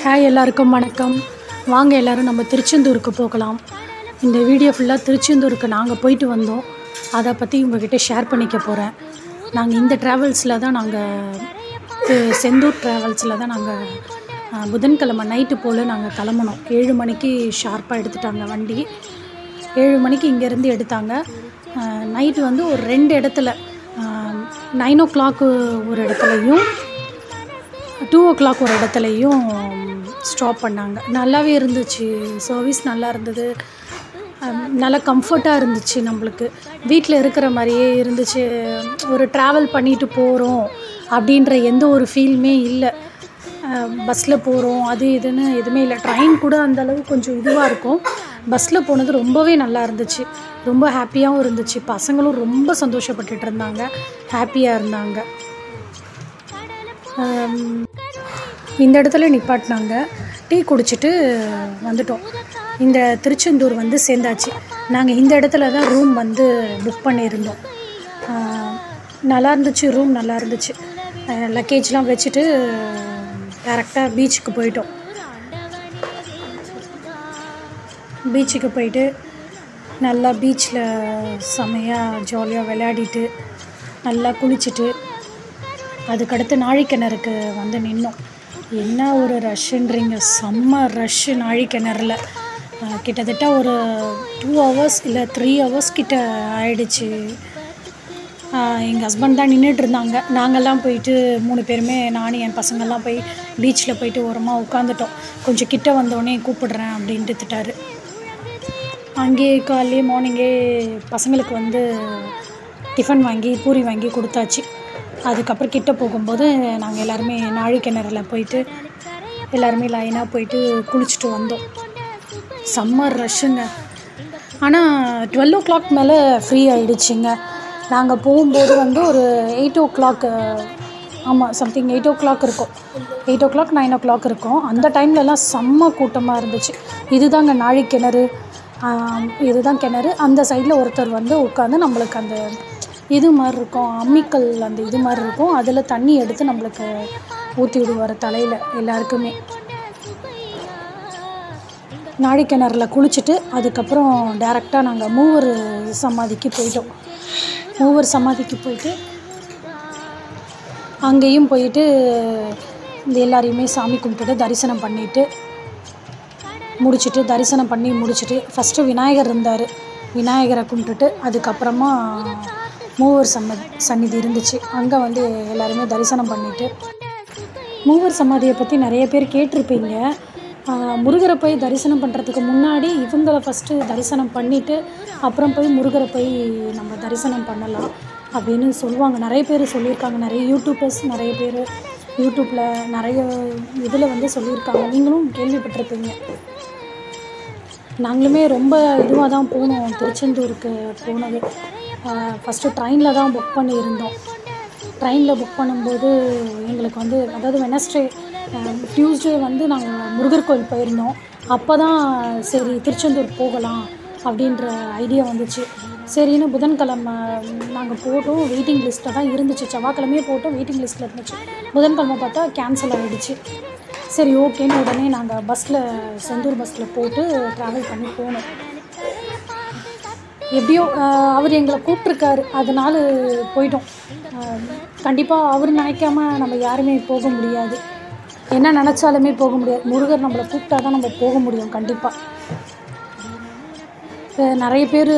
Hi எல்லாருக்கும் வணக்கம். வாங்க எல்லோரும் நம்ம திருச்செந்தூருக்கு போகலாம். இந்த வீடியோ ஃபுல்லாக திருச்செந்தூருக்கு நாங்கள் போயிட்டு வந்தோம், அதை பற்றி உங்கள்கிட்ட ஷேர் பண்ணிக்க போகிறேன். நாங்கள் இந்த ட்ராவல்ஸில் தான் செந்தூர் ட்ராவல்ஸில் தான் புதன்கிழமை நைட்டு போல் நாங்கள் கிளம்புனோம். 7 மணிக்கு ஷார்ப்பாக எடுத்துட்டாங்க வண்டி. 7 மணிக்கு இங்கேருந்து எடுத்தாங்க. நைட்டு ஒரு 2 இடத்துல 9 o'clock ஒரு இடத்துலையும் 2 o'clock ஒரு இடத்துலையும் ஸ்டாப் பண்ணாங்க. நல்லாவே இருந்துச்சு, சர்வீஸ் நல்லா இருந்தது, நல்லா கம்ஃபர்ட்டாக இருந்துச்சு. நம்மளுக்கு வீட்டில் இருக்கிற மாதிரியே இருந்துச்சு. ஒரு ட்ராவல் பண்ணிட்டு போகிறோம் அப்படின்ற எந்த ஒரு ஃபீலுமே இல்லை. பஸ்ஸில் போகிறோம் அது இதுன்னு எதுவுமே இல்லை. ட்ரெயின் கூட அந்தளவு கொஞ்சம் இதுவாக இருக்கும். பஸ்ஸில் போனது ரொம்பவே நல்லா இருந்துச்சு, ரொம்ப ஹாப்பியாகவும் இருந்துச்சு. பசங்களும் ரொம்ப சந்தோஷப்பட்டுட்டு இருந்தாங்க, ஹாப்பியாக இருந்தாங்க. இந்த இடத்துல நிப்பாட்டினாங்க, டீ குடிச்சிட்டு வந்துட்டோம். இந்த திருச்செந்தூர் சேர்ந்தாச்சு. நாங்கள் இந்த இடத்துல தான் ரூம் புக் பண்ணியிருந்தோம். நல்லா இருந்துச்சு, ரூம் நல்லா இருந்துச்சு. லக்கேஜ்லாம் வச்சுட்டு டேரெக்டாக பீச்சுக்கு போயிட்டோம். பீச்சுக்கு போயிட்டு நல்லா பீச்சில் செமையாக ஜாலியாக விளையாடிட்டு நல்லா குளிச்சுட்டு அதுக்கடுத்து நாழிக்கிணறுக்கு நின்னோம். என்ன ஒரு ரஷ்ஷுன்றீங்க, செம்ம ரஷ்ஷு நாழிக்கிணறுல. கிட்டத்தட்ட ஒரு 2 hours இல்லை 3 hours கிட்ட ஆயிடுச்சு. எங்கள் ஹஸ்பண்ட் தான் நின்றுட்டு இருந்தாங்க. நாங்கள்லாம் போயிட்டு 3 பேருமே, நானும் என் பசங்கள்லாம் போய் பீச்சில் போயிட்டு ஓரமாக உட்காந்துட்டோம். கொஞ்சம் கிட்ட வந்தோடனே கூப்பிடுறேன் அப்படின்ட்டு திட்டாரு. அங்கேயே காலையிலே மார்னிங்கே பசங்களுக்கு டிஃபன் வாங்கி பூரி வாங்கி கொடுத்தாச்சு. அதுக்கப்புறம் கிட்ட போகும்போது நாங்கள் எல்லாருமே நாழிக்கிணறுல போயிட்டு எல்லாருமே லைனாக போயிட்டு குளிச்சுட்டு வந்தோம். செம்ம ரஷ்ஷுங்க. ஆனால் 12 o'clock மேலே ஃப்ரீ ஆகிடுச்சிங்க. நாங்கள் போகும்போது ஒரு 8 o'clock, ஆமாம் சம்திங் 8 o'clock இருக்கும், 8 o'clock 9 o'clock இருக்கும். அந்த டைம்லலாம் செம்ம கூட்டமாக இருந்துச்சு. இதுதாங்க நாழிக்கிணறு, இதுதான் கிணறு. அந்த சைடில் ஒருத்தர் உட்காந்து நம்மளுக்கு அந்த இது மாதிரி இருக்கும், அம்மிக்கல் அந்த இது மாதிரி இருக்கும், அதில் தண்ணி எடுத்து நம்மளுக்கு ஊற்றி விடுவார் தலையில் எல்லாருக்குமே. நாழிக்கிணறுல குளிச்சுட்டு அதுக்கப்புறம் டேரெக்டாக நாங்கள் மூவர் சமாதிக்கு போயிட்டோம். மூவர் சமாதிக்கு போயிட்டு அங்கேயும் போயிட்டு எல்லாரையுமே சாமி கும்பிட்டுட்டு தரிசனம் பண்ணிவிட்டு தரிசனம் பண்ணி முடிச்சுட்டு ஃபஸ்ட்டு விநாயகர் இருந்தார், விநாயகரை கும்பிட்டுட்டு அதுக்கப்புறமா மூவர் சந்நிதி இருந்துச்சு. அங்கே எல்லாருமே தரிசனம் பண்ணிவிட்டு, மூவர் சமாதியை பற்றி நிறைய பேர் கேட்டிருப்பீங்க. முருகரை போய் தரிசனம் பண்ணுறதுக்கு முன்னாடி இவங்களை ஃபஸ்ட்டு தரிசனம் பண்ணிவிட்டு அப்புறம் போய் முருகரை போய் நம்ம தரிசனம் பண்ணலாம் அப்படின்னு சொல்லுவாங்க. நிறைய பேர் சொல்லியிருக்காங்க. நிறைய யூடியூபர்ஸ் நிறைய பேர் யூடியூப்பில் நிறைய இதில் சொல்லியிருக்காங்க. நீங்களும் கேள்விப்பட்டிருப்பீங்க. நாங்களுமே ரொம்ப இதுவாக தான் போனோம் திருச்செந்தூருக்கு போனது. ஃபஸ்ட்டு ட்ரெயினில் தான் புக் பண்ணியிருந்தோம். ட்ரெயினில் புக் பண்ணும்போது எங்களுக்கு அதாவது வெனஸ்டே டியூஸ்டே நாங்கள் முருகர் கோயில் போயிருந்தோம். அப்போ தான் சரி திருச்செந்தூர் போகலாம் அப்படின்ற ஐடியா வந்துச்சு. சரின்னு புதன்கிழமை நாங்கள் போட்டோம். வெயிட்டிங் லிஸ்ட்டில் தான் இருந்துச்சு. செவ்வாய்க்கிழமையே போட்டோம், வெயிட்டிங் லிஸ்ட்டில் இருந்துச்சு. புதன்கிழமை பார்த்தா கேன்சல் ஆகிடுச்சு. சரி ஓகேன்னு உடனே நாங்கள் செந்தூர் பஸ்ஸில் போட்டு ட்ராவல் பண்ணி போனோம். எப்படியோ அவர் எங்களை கூப்பிட்ருக்காரு, அதனால் போயிட்டோம். கண்டிப்பாக அவர் நினைக்காம நம்ம யாருமே போக முடியாது, என்ன நினச்சாலுமே போக முடியாது. முருகர் நம்மளை கூப்பிட்டா தான் நம்ம போக முடியும் கண்டிப்பாக. நிறைய பேர்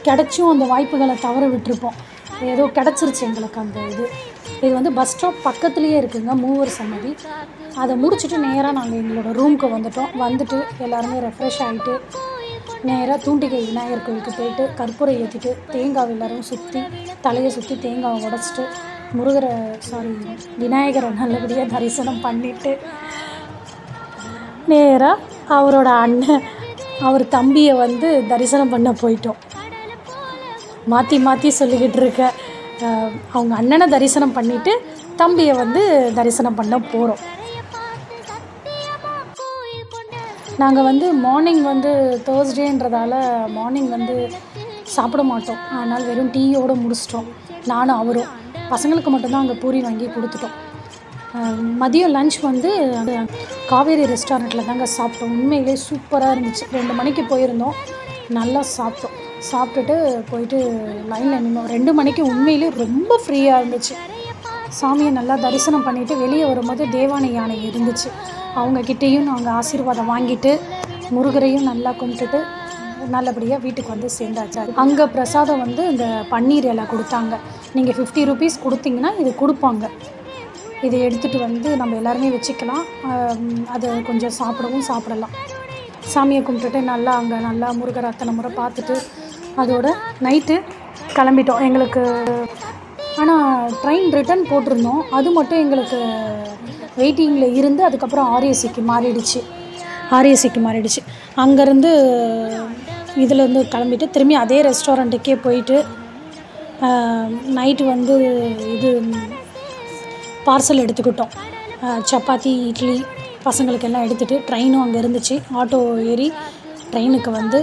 கிடச்சும் அந்த வாய்ப்புகளை தவற விட்டுருப்போம். ஏதோ கிடச்சிருச்சு எங்களுக்கு அந்த இது பஸ் ஸ்டாப் பக்கத்துலேயே இருக்குங்க மூவர் சன்னதி. அதை முடிச்சுட்டு நேராக நாங்கள் எங்களோட ரூமுக்கு வந்துட்டு எல்லாருமே ரெஃப்ரெஷ் ஆகிட்டு நேராக தூண்டிகை விநாயகர் கோயிலுக்கு போயிட்டு கற்பூரம் ஏற்றிட்டு தேங்காய் எல்லோரும் தலையை சுற்றி தேங்காவை உடச்சிட்டு விநாயகரை நல்லபடியாக தரிசனம் பண்ணிவிட்டு நேராக அவரோட அவர் தம்பியை தரிசனம் பண்ண போயிட்டோம். மாற்றி மாற்றி சொல்லிக்கிட்டு இருக்க. அவங்க அண்ணனை தரிசனம் பண்ணிவிட்டு தம்பியை தரிசனம் பண்ண போகிறோம். நாங்கள் மார்னிங் தேர்ஸ்டேன்றதால மார்னிங் சாப்பிட மாட்டோம். அதனால் வெறும் டீயோடு முடிச்சிட்டோம். நானும் அவரும் பசங்களுக்கு மட்டும்தான் அங்கே பூரி வாங்கி கொடுத்துட்டோம். மதியம் லன்ச் வந்து காவேரி ரெஸ்டாரண்ட்டில் தாங்க சாப்பிட்டோம். உண்மையிலே சூப்பராக இருந்துச்சு. 2 மணிக்கு போயிருந்தோம், நல்லா சாப்பிட்டோம். சாப்பிட்டுட்டு போயிட்டு லைனில் நின்னோம். 2 மணிக்கு உண்மையிலே ரொம்ப ஃப்ரீயாக இருந்துச்சு. சாமியை நல்லா தரிசனம் பண்ணிவிட்டு வெளியே வரும்போது தேவானை யானை இருந்துச்சு. அவங்கக்கிட்டேயும் நாங்கள் ஆசீர்வாதம் வாங்கிட்டு முருகரையும் நல்லா கும்பிட்டுட்டு நல்லபடியாக வீட்டுக்கு வந்து சேர்ந்தாச்சு. அங்கே பிரசாதம் வந்து இந்த பன்னீர் இலை கொடுத்தாங்க. நீங்கள் 50 rupees கொடுத்தீங்கன்னா இது கொடுப்பாங்க. இதை எடுத்துகிட்டு வந்து நம்ம எல்லாருமே வச்சுக்கலாம். அதை கொஞ்சம் சாப்பிடலாம். சாமியை கும்பிட்டுட்டு நல்லா அங்கே நல்லா முருகர் அத்தனை முறை பார்த்துட்டு அதோட நைட்டு கிளம்பிட்டோம். எங்களுக்கு ஆனால் ட்ரெயின் ரிட்டன் போட்டிருந்தோம். அது மட்டும் எங்களுக்கு வெயிட்டிங்கில் இருந்து அதுக்கப்புறம் ஆர்ஏசிக்கு மாறிடுச்சு. அங்கேருந்து இதிலேருந்து கிளம்பிட்டு திரும்பி அதே ரெஸ்டாரண்ட்டுக்கே போயிட்டு நைட்டு வந்து இது பார்சல் எடுத்துக்கிட்டோம். சப்பாத்தி, இட்லி பசங்களுக்கெல்லாம் எடுத்துகிட்டு ட்ரெயினும் அங்கே இருந்துச்சு. ஆட்டோ ஏறி ட்ரெயினுக்கு வந்து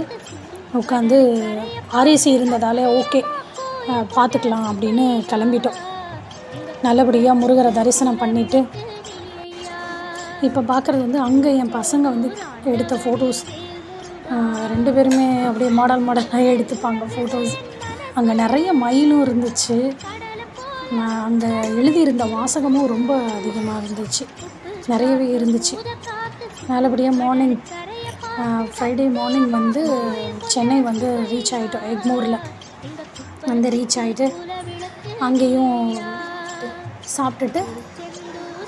உட்காந்து ஆர்ஏசி இருந்ததால் ஓகே பார்த்துக்கலாம் அப்படின்னு கிளம்பிட்டோம். நல்லபடியாக முருகரை தரிசனம் பண்ணிவிட்டு இப்போ பார்க்குறது வந்து அங்கே என் பசங்க வந்து எடுத்த ஃபோட்டோஸ். 2 பேருமே அப்படியே மாடலாக எடுத்துப்பாங்க ஃபோட்டோஸ். அங்கே நிறைய மயிலும் இருந்துச்சு. அங்கே எழுதியிருந்த வாசகமும் ரொம்ப அதிகமாக இருந்துச்சு, நிறையவே இருந்துச்சு. நல்லபடியாக மார்னிங் ஃப்ரைடே மார்னிங் வந்து சென்னை வந்து ரீச் ஆகிட்டோம். எக்மோரில் வந்து ரீச் ஆகிட்டு அங்கேயும் சாப்பிட்டுட்டு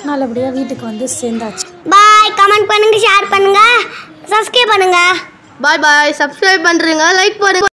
நல்லபடியாக வீட்டுக்கு வந்து சேர்ந்தாச்சு. பாய். கமெண்ட் பண்ணுங்கள், ஷேர் பண்ணுங்கள், சப்ஸ்கிரைப் பண்ணுங்கள். பாய். சப்ஸ்கிரைப் பண்ணுறீங்க, லைக் பண்ணுங்க.